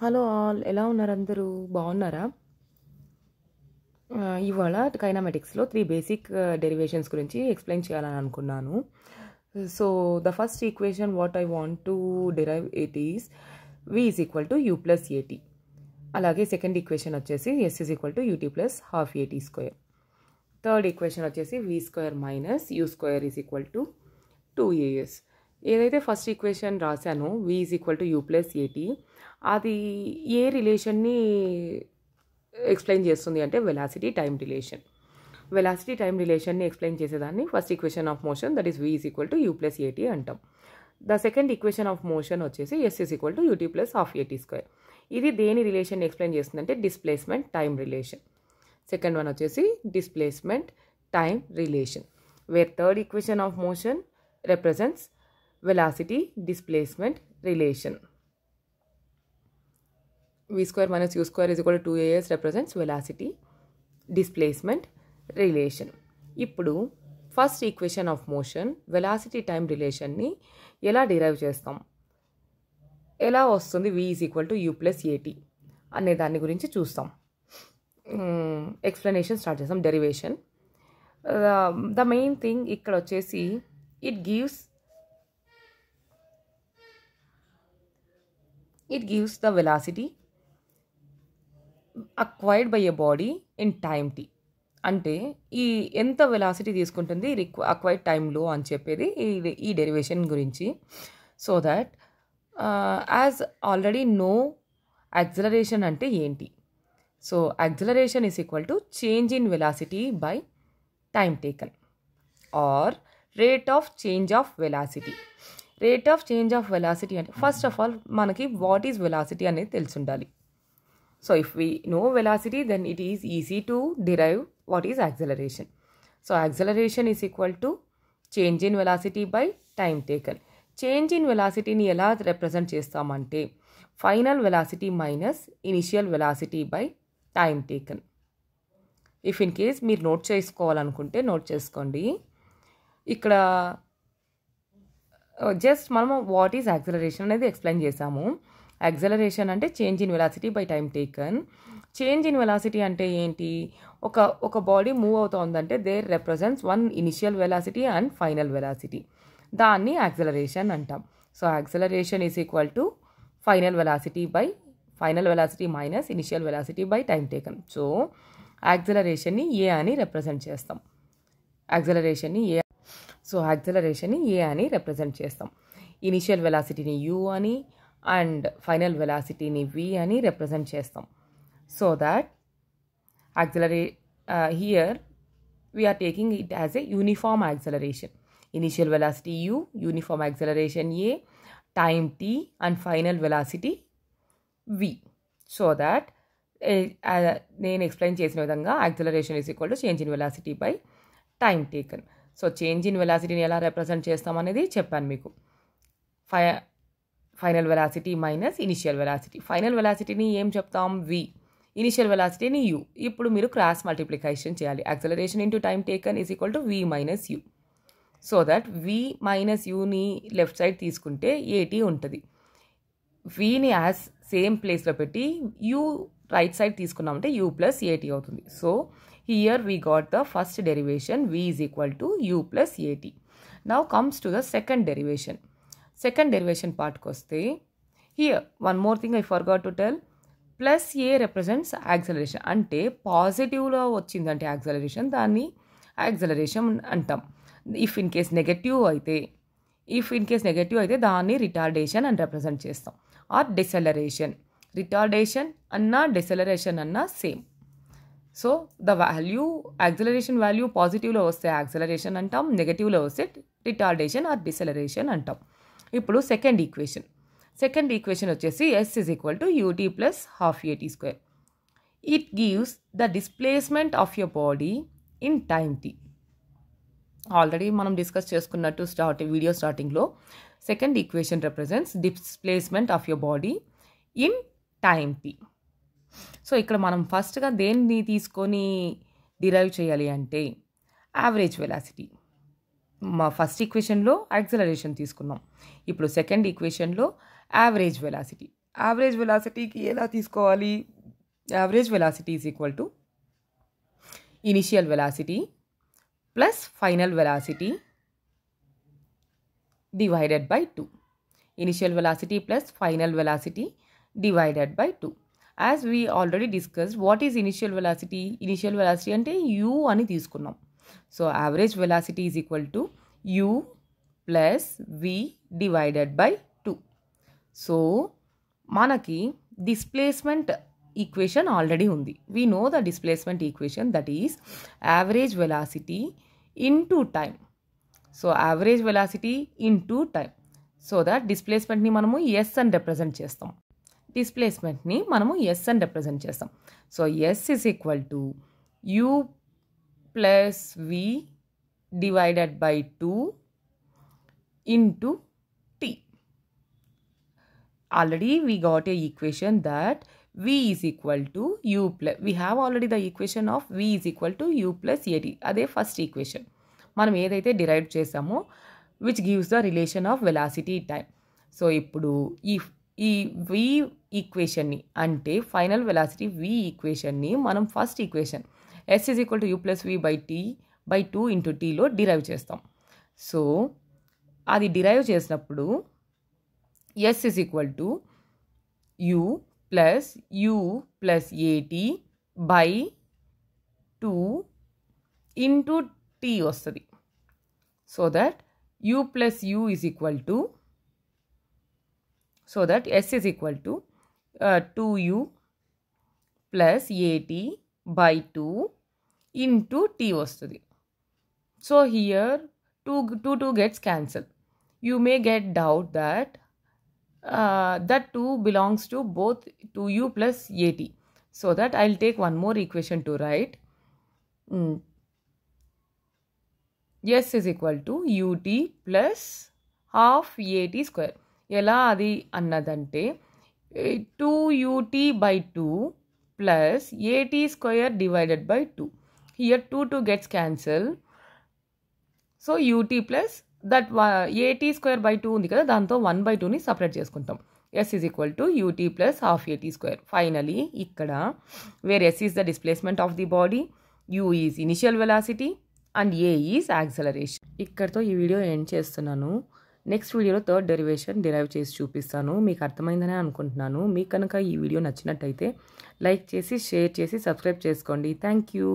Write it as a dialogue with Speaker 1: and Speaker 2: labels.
Speaker 1: Hello all, ఎలా ఉన్నారు అందరూ? బాగున్నారా? ఇవాళ కైనమాటిక్స్లో 3 బేసిక్ డెరివేషన్స్ గురించి ఎక్స్ప్లెయిన్ చేయాలని అనుకున్నాను. So the first equation what I want to derive it is v is equal to u plus a t. అలాగే సెకండ్ ఈక్వేషన్ వచ్చేసి s is equal to u t plus half a t square. Third equation వచ్చేసి v square minus u square is equal to 2as. ఏదైతే first equation రాశానో v is equal to u plus a t, అది ఏ రిలేషన్ని explain చేస్తుంది అంటే velocity time relation. Velocity time రిలేషన్ని explain చేసేదాన్ని first equation of motion, that is v is equal to u plus a t అంటాం. The second equation of motion వచ్చేసి s is equal to u t plus half a t square. ఇది దేని relation explain చేస్తుందంటే displacement time relation. Second one వచ్చేసి displacement time relation, where third equation of motion represents velocity displacement relation. v square minus u square is equal to 2as represents velocity displacement relation. ఇప్పుడు first equation of motion velocity time రిలేషన్ని ఎలా derive చేస్తాం, ఎలా వస్తుంది v is equal to u plus a t అనే దాని గురించి చూస్తాం. ఎక్స్ప్లెనేషన్ స్టార్ట్ చేస్తాం. డెరివేషన్, ద మెయిన్ థింగ్ ఇక్కడ వచ్చేసి it gives the velocity acquired by a body in time t. అంటే ఈ ఎంత వెలాసిటీ తీసుకుంటుంది అక్వైర్డ్ టైంలో అని చెప్పేది ఈ డెరివేషన్ గురించి. So that as already know acceleration అంటే ఏంటి. So acceleration is equal to change in velocity by time taken or rate of change of velocity. Rate of change of velocity అంటే first of all మనకి what is velocity అనేది తెలిసి ఉండాలి. So if we know velocity then it is easy to derive what is acceleration. So acceleration is equal to change in velocity by time taken. Change in వెలాసిటీని ఎలా represent చేస్తామంటే final velocity minus initial velocity by time taken. If in case మీరు note చేసుకోవాలనుకుంటే note చేసుకోండి. ఇక్కడ just మనము what is acceleration అనేది explain చేసాము. యాక్సిలరేషన్ అంటే change in velocity by time taken. Change in velocity అంటే ఏంటి, ఒక బాడీ మూవ్ అవుతుందంటే there represents one initial velocity and final velocity, దాన్ని యాక్సిలరేషన్ అంటాం. So acceleration is equal to final velocity minus initial velocity by time taken. So యాక్సిలరేషన్ని a అని represent చేస్తాం. యాక్సిలరేషన్ని ఏ అని రిప్రజెంట్ చేస్తాం. ఇనిషియల్ వెలాసిటీని u అని అండ్ ఫైనల్ వెలాసిటీని v అని రిప్రజెంట్ చేస్తాం. So that here we're taking it as a uniform acceleration. Initial velocity u, uniform acceleration a, time t and final velocity v. So that నేను explain చేసిన విధంగా acceleration is equal to change in velocity by time taken. So change in వెలాసిటీని ఎలా represent చేస్తామనేది చెప్పాను మీకు. Final velocity minus initial velocity. Final వెలాసిటీని ఏం చెప్తాం, v. ఇనిషియల్ వెలాసిటీని u. ఇప్పుడు మీరు క్రాస్ మల్టిప్లికేషన్ చేయాలి. Acceleration into time taken is equal to v minus u. So that v minus యూని లెఫ్ట్ సైడ్ తీసుకుంటే ఏటీ ఉంటుంది. vని యాజ్ సేమ్ ప్లేస్లో పెట్టి u రైట్ సైడ్ తీసుకున్నామంటే u ప్లస్ ఏటీ అవుతుంది. So here we got the first derivation v is equal to u plus at. Now comes to the second derivation. Second derivation part koste, here one more thing I forgot to tell, plus a represents acceleration. అంటే పాజిటివ్లో వచ్చిందంటే acceleration, దాన్ని acceleration అంటాం. If in case negative అయితే దాన్ని retardation అని represent చేస్తాం. Are డిసెలరేషన్. Retardation అన్నా deceleration అన్నా same. So the value acceleration value పాజిటివ్లో వస్తే యాక్సిలరేషన్ అంటాం, నెగటివ్లో వస్తే రిటార్డేషన్ ఆర్ డిసెలరేషన్ అంటాం. ఇప్పుడు సెకండ్ ఈక్వేషన్ వచ్చేసి s is equal to u t plus half a t square. It gives the displacement of your body in time t. Already మనం discuss చేసుకున్నట్టు video స్టార్టింగ్లో second equation represents displacement of your body in time t. సో ఇక్కడ మనం ఫస్ట్గా దేన్ని తీసుకొని derive చేయాలి అంటే యావరేజ్ వెలాసిటీ. మా ఫస్ట్ ఈక్వేషన్లో యాక్సిలరేషన్ తీసుకున్నాం, ఇప్పుడు సెకండ్ ఈక్వేషన్లో యావరేజ్ వెలాసిటీ. యావరేజ్ వెలాసిటీకి ఎలా తీసుకోవాలి? Average velocity is equal to initial velocity plus final velocity divided by 2. Initial velocity plus final velocity divided by 2. As we already discussed, what is initial velocity? Initial velocity అంటే u అని తీసుకున్నాం. So average velocity is equal to u plus v divided by 2. So మనకి displacement equation already ఉంది. We know the displacement equation, that is average velocity into time. So average velocity into time. So that డిస్ప్లేస్మెంట్ని మనము s అని represent చేస్తాం. So s is equal to u plus v divided by 2 into t. Already we got a equation that v is equal to u plus, we have already the equation of v is equal to u plus at. అదే first equation మనం ఏదైతే derive చేసామో which gives the relation of velocity time. So ఇప్పుడు ఈ v ఈక్వేషన్ని అంటే final velocity v ఈక్వేషన్ని మనం first equation s is equal to u plus v by t by 2 into టీలో డిరైవ్ చేస్తాం. సో అది డిరైవ్ చేసినప్పుడు s is equal to u plus a t 2 into t వస్తుంది. So that u plus u is equal to, so that s is equal to 2u plus at by 2 into t వస్తుంది. So here 2 gets cancelled. You may get doubt that that 2 belongs to both 2u plus at. So that I'll take one more equation to write. S is equal to ut plus half at square. ఎలా అది అన్నదంటే 2ut by 2 plus at square divided by 2. Here 2 gets cancelled. So ut plus that at square by 2 ఉంది కదా, దాంతో 1 by 2ని separate చేసుకుంటాం. S is equal to ut plus half at square. Finally ఇక్కడ where S is the displacement of the body, u is initial velocity and a is acceleration. ఇక్కడతో ఈ video end చేస్తున్నాను. Next వీడియోలో third derivation derive చేసి చూపిస్తాను. మీకు అర్థమైందనే అనుకుంటున్నాను. మీకు కనుక ఈ వీడియో నచ్చినట్టయితే లైక్ చేసి షేర్ చేసి సబ్స్క్రైబ్ చేసుకోండి. Thank you.